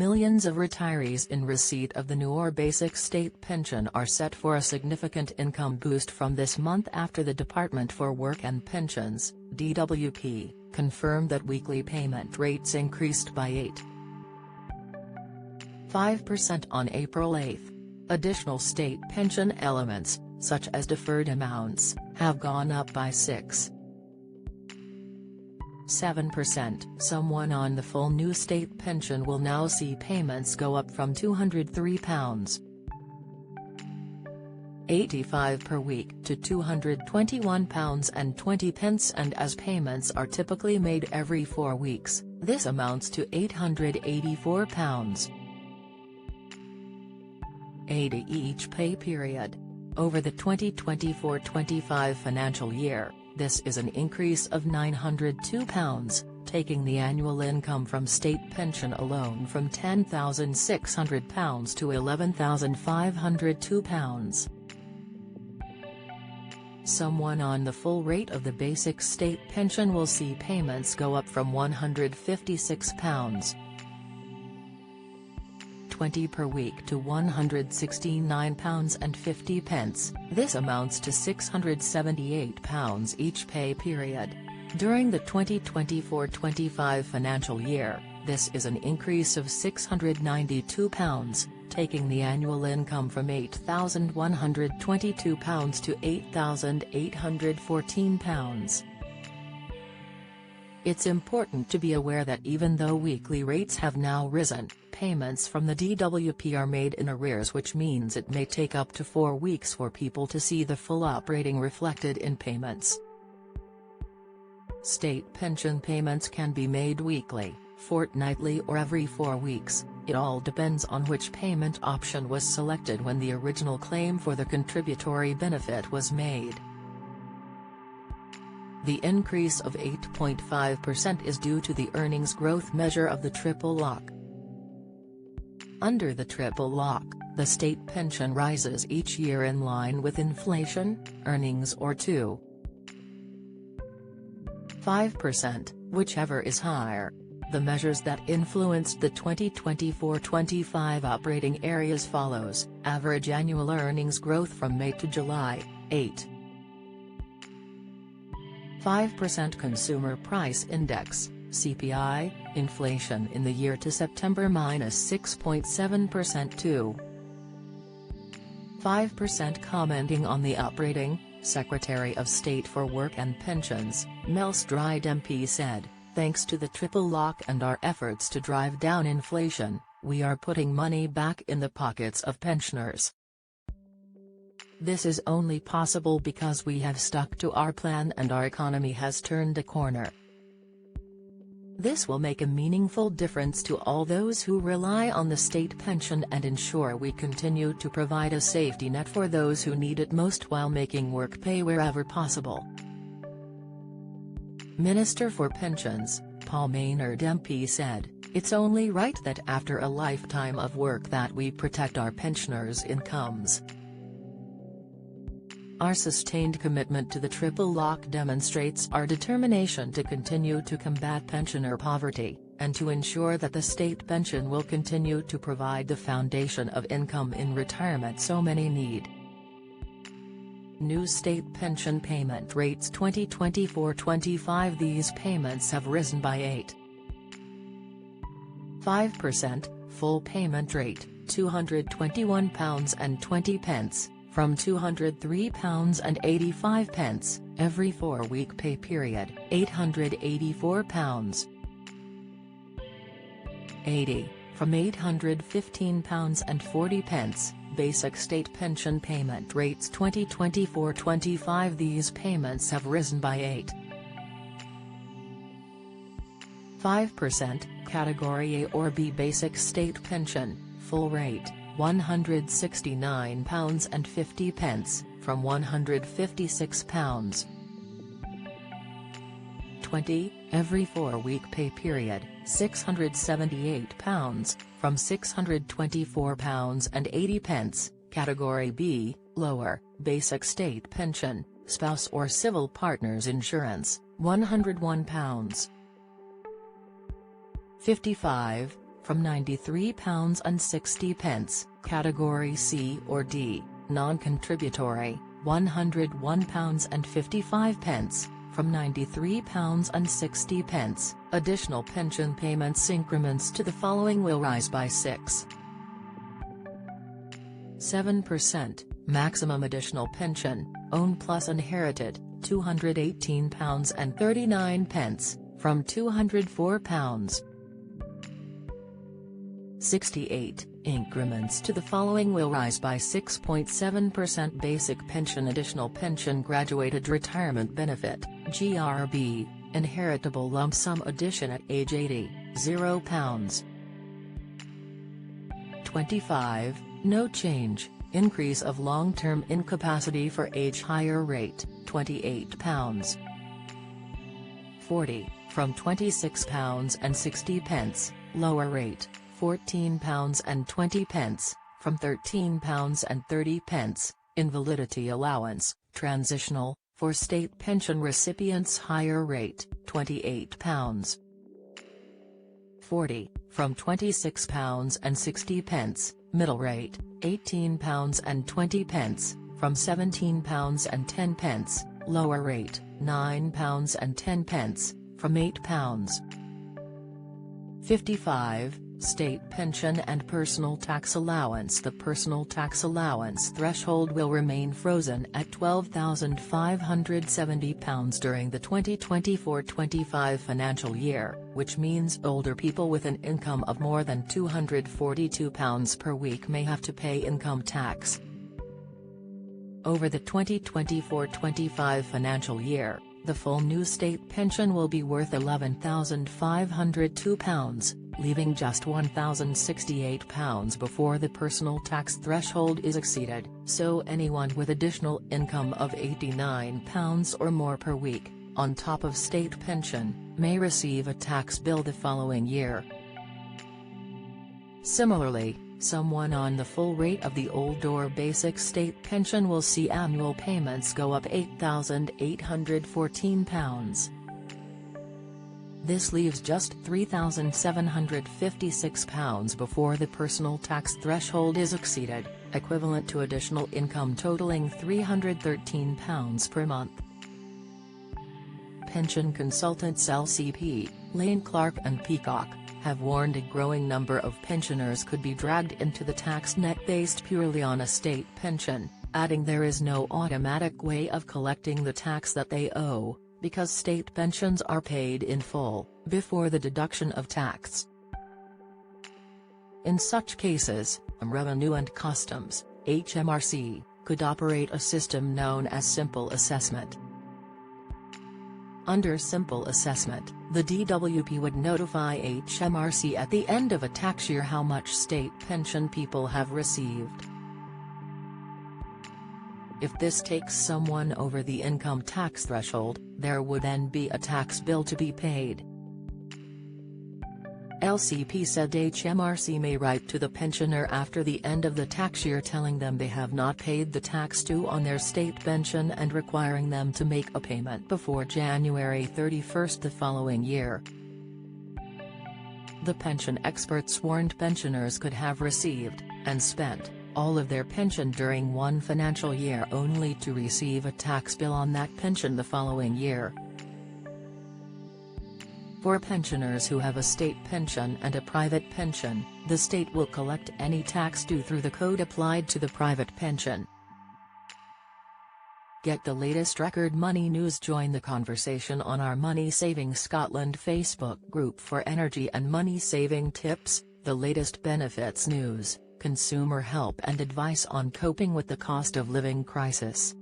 Millions of retirees in receipt of the new or basic state pension are set for a significant income boost from this month after the Department for Work and Pensions, DWP, confirmed that weekly payment rates increased by 8.5% on April 8. Additional state pension elements, such as deferred amounts, have gone up by 6.7%. Someone on the full new state pension will now see payments go up from £203.85 per week to £221.20, and as payments are typically made every 4 weeks, this amounts to £884.80 each pay period. Over the 2024-25 financial year, this is an increase of £902, taking the annual income from state pension alone from £10,600 to £11,502. Someone on the full rate of the basic state pension will see payments go up from £156.20 per week to £169.50. This amounts to £678 each pay period. During the 2024-25 financial year, this is an increase of £692, taking the annual income from £8,122 to £8,814. It's important to be aware that even though weekly rates have now risen, payments from the DWP are made in arrears, which means it may take up to 4 weeks for people to see the full operating reflected in payments. State pension payments can be made weekly, fortnightly, or every 4 weeks. It all depends on which payment option was selected when the original claim for the contributory benefit was made. The increase of 8.5% is due to the earnings growth measure of the triple lock. Under the triple lock, the state pension rises each year in line with inflation, earnings, or 2.5%, whichever is higher. The measures that influenced the 2024-25 operating areas follows: average annual earnings growth from May to July, 8.5%; consumer price index, CPI, inflation in the year to September -6.7% to 5%. Commenting on the operating, Secretary of State for Work and Pensions, Mel Stride MP said, "Thanks to the triple lock and our efforts to drive down inflation, we are putting money back in the pockets of pensioners. This is only possible because we have stuck to our plan and our economy has turned a corner. This will make a meaningful difference to all those who rely on the state pension and ensure we continue to provide a safety net for those who need it most while making work pay wherever possible." Minister for Pensions, Paul Maynard MP said, "It's only right that after a lifetime of work that we protect our pensioners' incomes. Our sustained commitment to the triple lock demonstrates our determination to continue to combat pensioner poverty, and to ensure that the state pension will continue to provide the foundation of income in retirement so many need." New state pension payment rates 2024-25. These payments have risen by 8.5%, full payment rate, £221.20, from £203.85, every 4-week pay period, £884.80, from £815.40, basic state pension payment rates 2024-25. These payments have risen by 8.5%, Category A or B basic state pension, full rate, £169.50, from £156.20, every 4-week pay period, £678, from £624.80, Category B, lower, basic state pension, spouse or civil partners £101.55, from £93.60, Category C or D, non-contributory, £101.55, from £93.60. Additional pension payments increments to the following will rise by 7%. Maximum additional pension, own plus inherited, £218.39, from £204. 68. Increments to the following will rise by 6.7%. Basic pension, additional pension, graduated retirement benefit, GRB, inheritable lump sum addition at age 80, £0. 25. No change, increase of long-term incapacity for age, higher rate, £28. 40. From £26.60, lower rate, £14.20, from £13.30, invalidity allowance, transitional, for state pension recipients, higher rate, £28. 40. From £26.60, middle rate, £18.20, from £17.10, lower rate, £9.10, from £8. 55. State pension and personal tax allowance. The personal tax allowance threshold will remain frozen at £12,570 during the 2024-25 financial year, which means older people with an income of more than £242 per week may have to pay income tax. Over the 2024-25 financial year, the full new state pension will be worth £11,502, leaving just £1,068 before the personal tax threshold is exceeded, so anyone with additional income of £89 or more per week, on top of state pension, may receive a tax bill the following year. Similarly, someone on the full rate of the old or basic state pension will see annual payments go up £8,814. This leaves just £3,756 before the personal tax threshold is exceeded, equivalent to additional income totaling £313 per month. Pension consultants LCP, Lane Clark and Peacock, have warned a growing number of pensioners could be dragged into the tax net based purely on a state pension, adding there is no automatic way of collecting the tax that they owe, because state pensions are paid in full, before the deduction of tax. In such cases, Revenue and Customs, HMRC, could operate a system known as simple assessment. Under simple assessment, the DWP would notify HMRC at the end of a tax year how much state pension people have received. If this takes someone over the income tax threshold, there would then be a tax bill to be paid. LCP said HMRC may write to the pensioner after the end of the tax year telling them they have not paid the tax due on their state pension and requiring them to make a payment before January 31 the following year. The pension experts warned pensioners could have received, and spent, all of their pension during one financial year only to receive a tax bill on that pension the following year. For pensioners who have a state pension and a private pension, the state will collect any tax due through the code applied to the private pension. Get the latest Record Money news. Join the conversation on our Money Saving Scotland Facebook group for energy and money saving tips, the latest benefits news, consumer help and advice on coping with the cost of living crisis.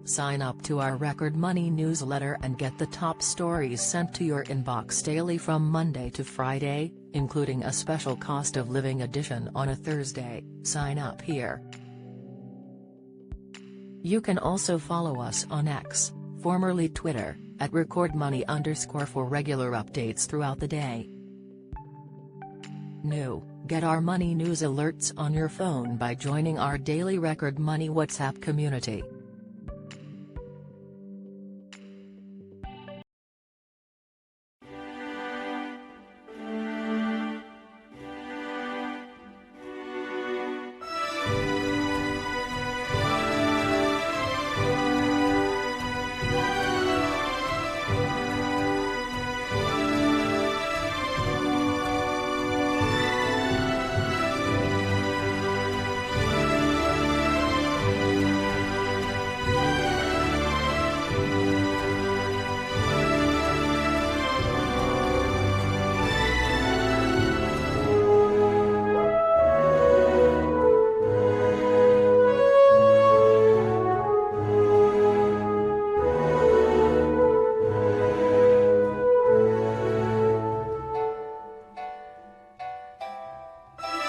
Sign up to our Record Money newsletter and get the top stories sent to your inbox daily from Monday to Friday, including a special cost of living edition on a Thursday. Sign up here. You can also follow us on X, formerly Twitter, at @RecordMoney_ for regular updates throughout the day. New, get our money news alerts on your phone by joining our daily Record Money WhatsApp community.